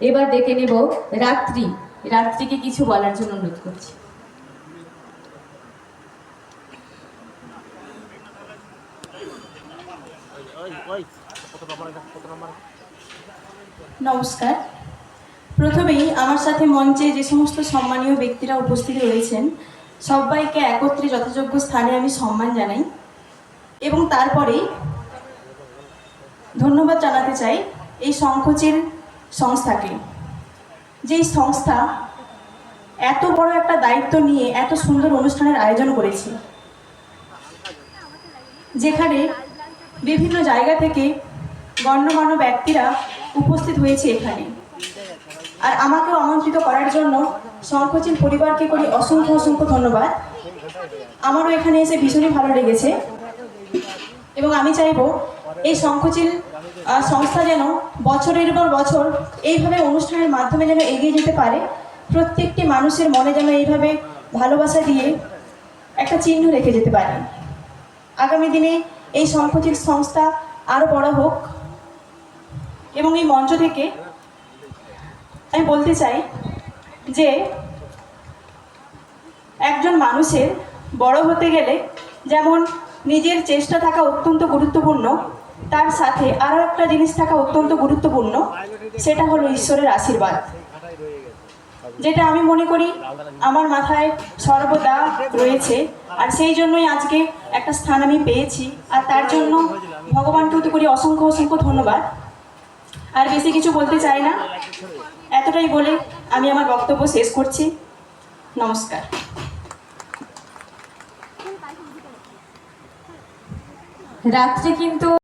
এবার ডেকে নেব রাত্রি। রাত্রিকে কিছু বলার জন্য অনুরোধ করছি। নমস্কার। প্রথমেই আমার সাথে মঞ্চে যে সমস্ত সম্মানীয় ব্যক্তিরা উপস্থিত রয়েছেন সবাইকে একত্রে যথাযোগ্য স্থানে আমি সম্মান জানাই এবং তারপরেই ধন্যবাদ জানাতে চাই এই শঙ্খচিল সংস্থাকে। যেই সংস্থা এত বড় একটা দায়িত্ব নিয়ে এত সুন্দর অনুষ্ঠানের আয়োজন করেছে, যেখানে বিভিন্ন জায়গা থেকে গণ্যমান্য ব্যক্তিরা উপস্থিত হয়েছে এখানে। আর আমাকেও আমন্ত্রিত করার জন্য শঙ্খচিল পরিবারকে করি অসংখ্য অসংখ্য ধন্যবাদ। আমারও এখানে এসে ভীষণই ভালো লেগেছে এবং আমি চাইব এই শঙ্খচিল সংস্থা যেন বছরের পর বছর এইভাবে অনুষ্ঠানের মাধ্যমে যেন এগিয়ে যেতে পারে, প্রত্যেকটি মানুষের মনে যেন এইভাবে ভালোবাসা দিয়ে একটা চিহ্ন রেখে যেতে পারে। আগামী দিনে এই শঙ্খচিল সংস্থা আরও বড় হোক এবং এই মঞ্চ থেকে আমি বলতে চাই যে একজন মানুষের বড় হতে গেলে যেমন নিজের চেষ্টা থাকা অত্যন্ত গুরুত্বপূর্ণ, তার সাথে আরও একটা জিনিস থাকা অত্যন্ত গুরুত্বপূর্ণ, সেটা হলো ঈশ্বরের আশীর্বাদ, যেটা আমি মনে করি আমার মাথায় সর্বদা রয়েছে। আর সেই জন্যই আজকে একটা স্থান আমি পেয়েছি, আর তার জন্য ভগবানকেও তো করি অসংখ্য অসংখ্য ধন্যবাদ। আর বেশি কিছু বলতে চাই না, এতটাই বলে আমি আমার বক্তব্য শেষ করছি। নমস্কার। রাত্রি কিন্তু